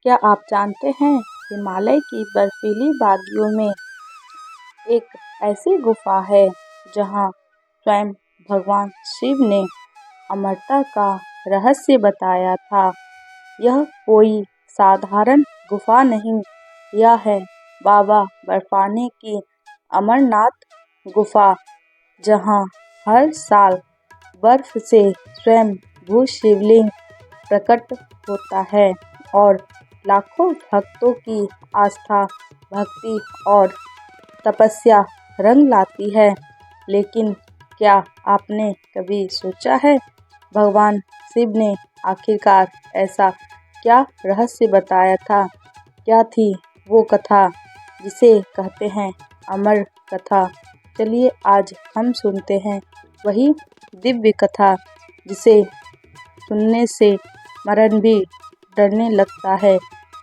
क्या आप जानते हैं हिमालय की बर्फीली वादियों में एक ऐसी गुफा है जहाँ स्वयं भगवान शिव ने अमरता का रहस्य बताया था। यह कोई साधारण गुफा नहीं, यह है बाबा बर्फानी की अमरनाथ गुफा, जहाँ हर साल बर्फ से स्वयं भू शिवलिंग प्रकट होता है और लाखों भक्तों की आस्था, भक्ति और तपस्या रंग लाती है। लेकिन क्या आपने कभी सोचा है, भगवान शिव ने आखिरकार ऐसा क्या रहस्य बताया था? क्या थी वो कथा जिसे कहते हैं अमर कथा? चलिए आज हम सुनते हैं वही दिव्य कथा जिसे सुनने से मरण भी डरने लगता है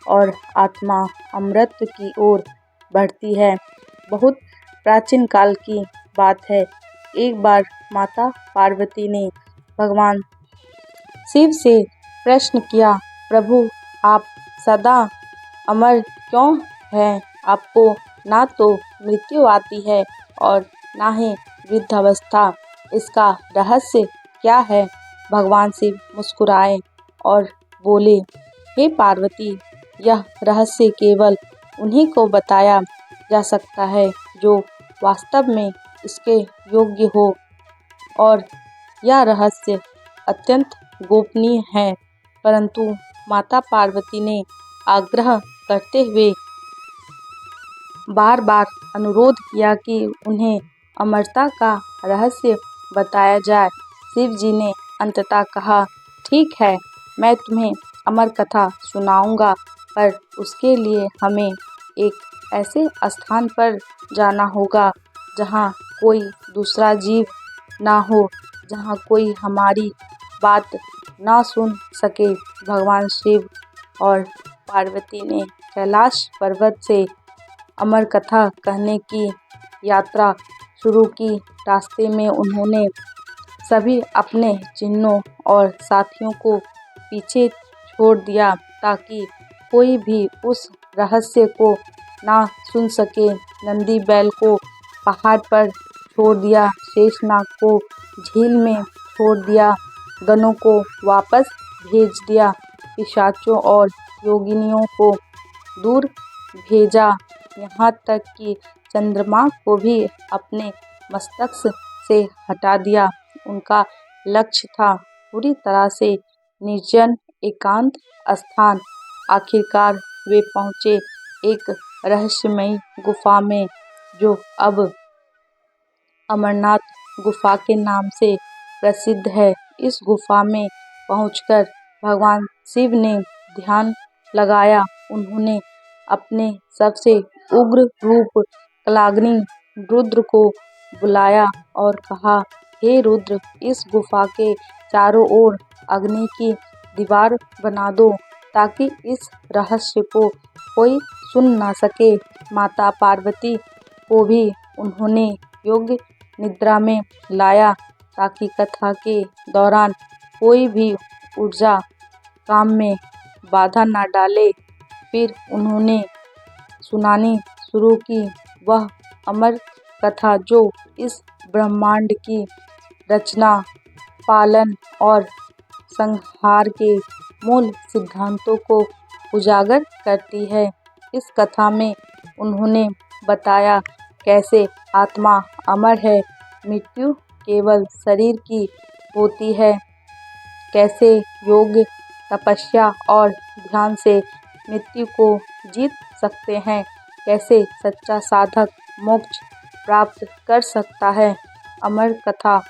और आत्मा अमृत की ओर बढ़ती है। बहुत प्राचीन काल की बात है। एक बार माता पार्वती ने भगवान शिव से प्रश्न किया, प्रभु आप सदा अमर क्यों हैं? आपको ना तो मृत्यु आती है और ना ही वृद्धावस्था, इसका रहस्य क्या है? भगवान शिव मुस्कुराए और बोले, हे पार्वती, यह रहस्य केवल उन्हीं को बताया जा सकता है जो वास्तव में इसके योग्य हो, और यह रहस्य अत्यंत गोपनीय है। परंतु माता पार्वती ने आग्रह करते हुए बार बार अनुरोध किया कि उन्हें अमरता का रहस्य बताया जाए। शिव जी ने अंततः कहा, ठीक है, मैं तुम्हें अमर कथा सुनाऊंगा, पर उसके लिए हमें एक ऐसे स्थान पर जाना होगा जहाँ कोई दूसरा जीव ना हो, जहाँ कोई हमारी बात ना सुन सके। भगवान शिव और पार्वती ने कैलाश पर्वत से अमर कथा कहने की यात्रा शुरू की। रास्ते में उन्होंने सभी अपने चिन्हों और साथियों को पीछे छोड़ दिया ताकि कोई भी उस रहस्य को ना सुन सके। नंदी बैल को पहाड़ पर छोड़ दिया, शेषनाग को झील में छोड़ दिया, गनों को वापस भेज दिया, पिशाचों और योगिनियों को दूर भेजा, यहाँ तक कि चंद्रमा को भी अपने मस्तक से हटा दिया। उनका लक्ष्य था पूरी तरह से निर्जन एकांत स्थान। आखिरकार वे पहुँचे एक रहस्यमयी गुफा में, जो अब अमरनाथ गुफा के नाम से प्रसिद्ध है। इस गुफा में पहुंचकर भगवान शिव ने ध्यान लगाया। उन्होंने अपने सबसे उग्र रूप कालाग्नि रुद्र को बुलाया और कहा, हे रुद्र, इस गुफा के चारों ओर अग्नि की दीवार बना दो ताकि इस रहस्य को कोई सुन ना सके। माता पार्वती को भी उन्होंने योग्य निद्रा में लाया ताकि कथा के दौरान कोई भी ऊर्जा काम में बाधा न डाले। फिर उन्होंने सुनानी शुरू की वह अमर कथा जो इस ब्रह्मांड की रचना, पालन और संहार के मूल सिद्धांतों को उजागर करती है। इस कथा में उन्होंने बताया कैसे आत्मा अमर है, मृत्यु केवल शरीर की होती है, कैसे योग, तपस्या और ध्यान से मृत्यु को जीत सकते हैं, कैसे सच्चा साधक मोक्ष प्राप्त कर सकता है। अमर कथा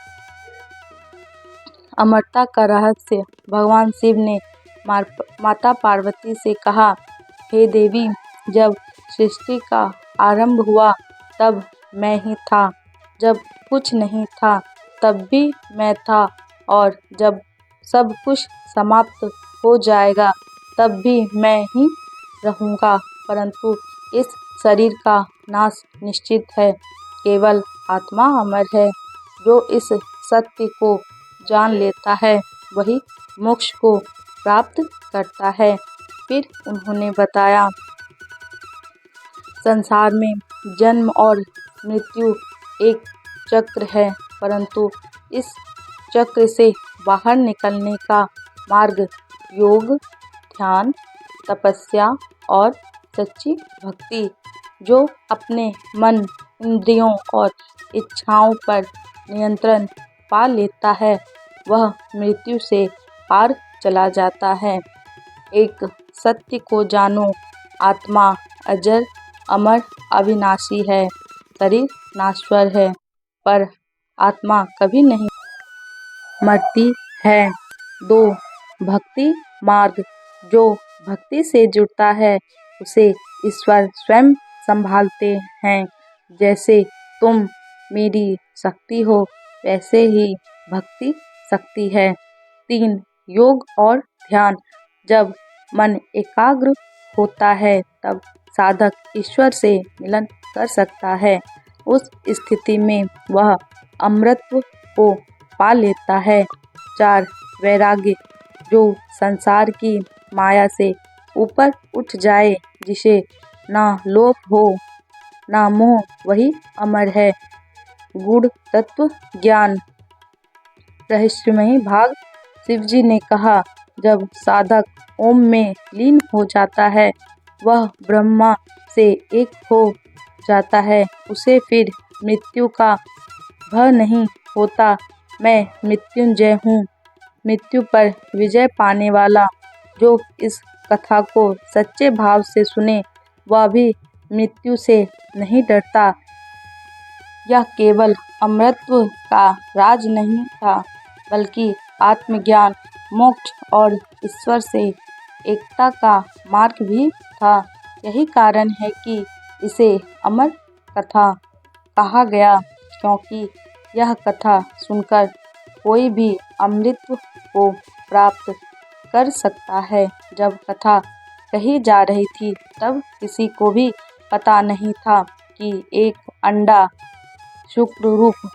अमरता का रहस्य। भगवान शिव ने माता पार्वती से कहा, हे देवी, जब सृष्टि का आरंभ हुआ तब मैं ही था, जब कुछ नहीं था तब भी मैं था, और जब सब कुछ समाप्त हो जाएगा तब भी मैं ही रहूँगा। परंतु इस शरीर का नाश निश्चित है, केवल आत्मा अमर है। जो इस सत्य को जान लेता है वही मोक्ष को प्राप्त करता है। फिर उन्होंने बताया, संसार में जन्म और मृत्यु एक चक्र है, परंतु इस चक्र से बाहर निकलने का मार्ग योग, ध्यान, तपस्या और सच्ची भक्ति। जो अपने मन, इंद्रियों और इच्छाओं पर नियंत्रण पा लेता है, वह मृत्यु से पार चला जाता है। एक सत्य को जानो, आत्मा अजर, अमर, अविनाशी है। शरीर नश्वर है, पर आत्मा कभी नहीं मरती है। 2. भक्ति मार्ग। जो भक्ति से जुड़ता है, उसे ईश्वर स्वयं संभालते हैं। जैसे तुम मेरी शक्ति हो, वैसे ही भक्ति शक्ति है। 3. योग और ध्यान। जब मन एकाग्र होता है, तब साधक ईश्वर से मिलन कर सकता है। उस स्थिति में वह अमृतत्व को पा लेता है। 4. वैराग्य। जो संसार की माया से ऊपर उठ जाए, जिसे ना लोभ हो ना मोह, वही अमर है। गूढ़ तत्व ज्ञान। रहस्यमयी भाग। शिवजी ने कहा, जब साधक ओम में लीन हो जाता है, वह ब्रह्मा से एक हो जाता है। उसे फिर मृत्यु का भय नहीं होता। मैं मृत्युंजय हूँ, मृत्यु पर विजय पाने वाला। जो इस कथा को सच्चे भाव से सुने, वह भी मृत्यु से नहीं डरता। यह केवल अमरत्व का राज नहीं था, बल्कि आत्मज्ञान, मोक्ष और ईश्वर से एकता का मार्ग भी था। यही कारण है कि इसे अमर कथा कहा गया, क्योंकि यह कथा सुनकर कोई भी अमृतत्व को प्राप्त कर सकता है। जब कथा कही जा रही थी, तब किसी को भी पता नहीं था कि एक अंडा शुक्र रूप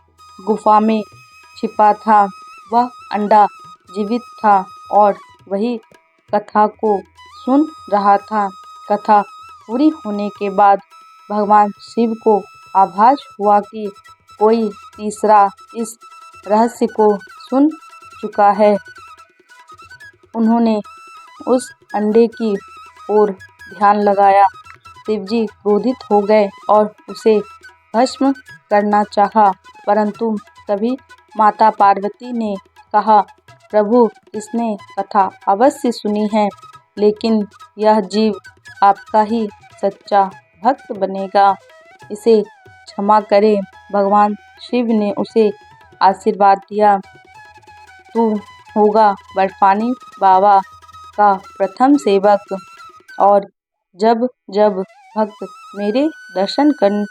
गुफा में छिपा था। वह अंडा जीवित था और वही कथा को सुन रहा था। कथा पूरी होने के बाद भगवान शिव को आभास हुआ कि कोई तीसरा इस रहस्य को सुन चुका है। उन्होंने उस अंडे की ओर ध्यान लगाया। शिवजी क्रोधित हो गए और उसे भस्म करना चाहा, परंतु तभी माता पार्वती ने कहा, प्रभु, इसने कथा अवश्य सुनी है, लेकिन यह जीव आपका ही सच्चा भक्त बनेगा। इसे क्षमा करें। भगवान शिव ने उसे आशीर्वाद दिया, तू होगा बर्फानी बाबा का प्रथम सेवक, और जब जब भक्त मेरे दर्शन करने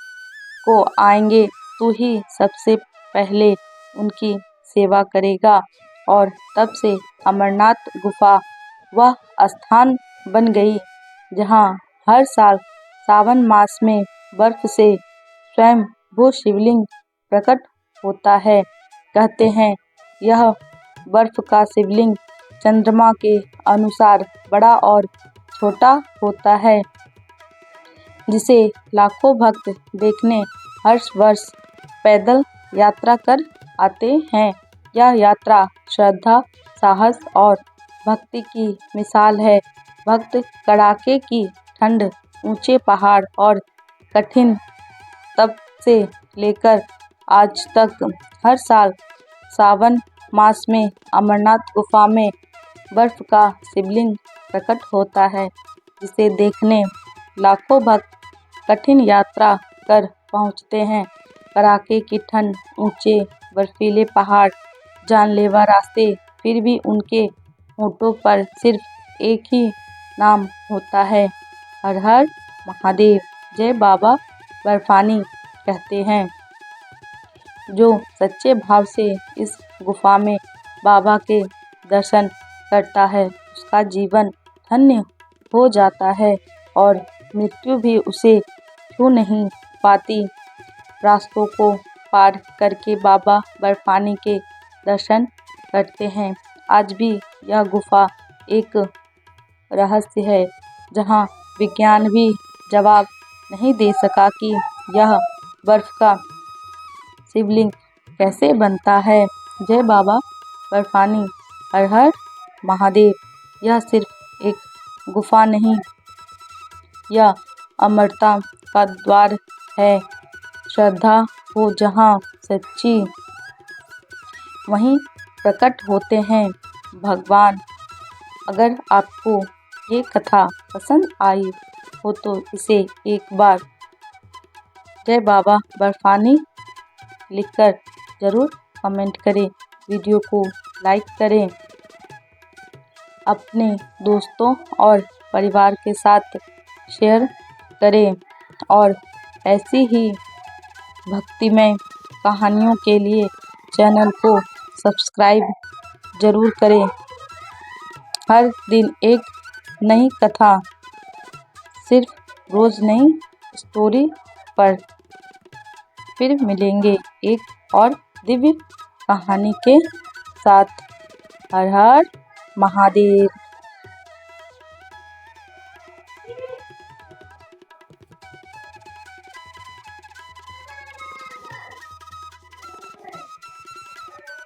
को आएंगे, तू ही सबसे पहले उनकी सेवा करेगा। और तब से अमरनाथ गुफा वह स्थान बन गई जहाँ हर साल सावन मास में बर्फ से स्वयं वो शिवलिंग प्रकट होता है। कहते हैं, यह बर्फ का शिवलिंग चंद्रमा के अनुसार बड़ा और छोटा होता है, जिसे लाखों भक्त देखने हर वर्ष पैदल यात्रा कर आते हैं। यह यात्रा श्रद्धा, साहस और भक्ति की मिसाल है। भक्त कड़ाके की ठंड, ऊंचे पहाड़ और कठिन तप से लेकर आज तक हर साल सावन मास में अमरनाथ गुफा में बर्फ का शिवलिंग प्रकट होता है, जिसे देखने लाखों भक्त कठिन यात्रा कर पहुंचते हैं। कड़ाके की ठंड, ऊंचे बर्फीले पहाड़, जानलेवा रास्ते, फिर भी उनके होठों पर सिर्फ एक ही नाम होता है, हर हर महादेव, जय बाबा बर्फानी। कहते हैं, जो सच्चे भाव से इस गुफा में बाबा के दर्शन करता है, उसका जीवन धन्य हो जाता है और मृत्यु भी उसे छू नहीं पाती। रास्तों को पार करके बाबा बर्फानी के दर्शन करते हैं। आज भी यह गुफा एक रहस्य है जहां विज्ञान भी जवाब नहीं दे सका कि यह बर्फ का शिवलिंग कैसे बनता है। जय बाबा बर्फानी, हर हर महादेव। यह सिर्फ एक गुफा नहीं, यह अमरता का द्वार है। श्रद्धा हो जहाँ सच्ची, वहीं प्रकट होते हैं भगवान। अगर आपको ये कथा पसंद आई हो तो इसे एक बार जय बाबा बर्फानी लिखकर ज़रूर कमेंट करें। वीडियो को लाइक करें, अपने दोस्तों और परिवार के साथ शेयर करें और ऐसी ही भक्तिमय कहानियों के लिए चैनल को सब्सक्राइब ज़रूर करें। हर दिन एक नई कथा, सिर्फ रोज़ नई स्टोरी पर। फिर मिलेंगे एक और दिव्य कहानी के साथ। हर हर महादेव।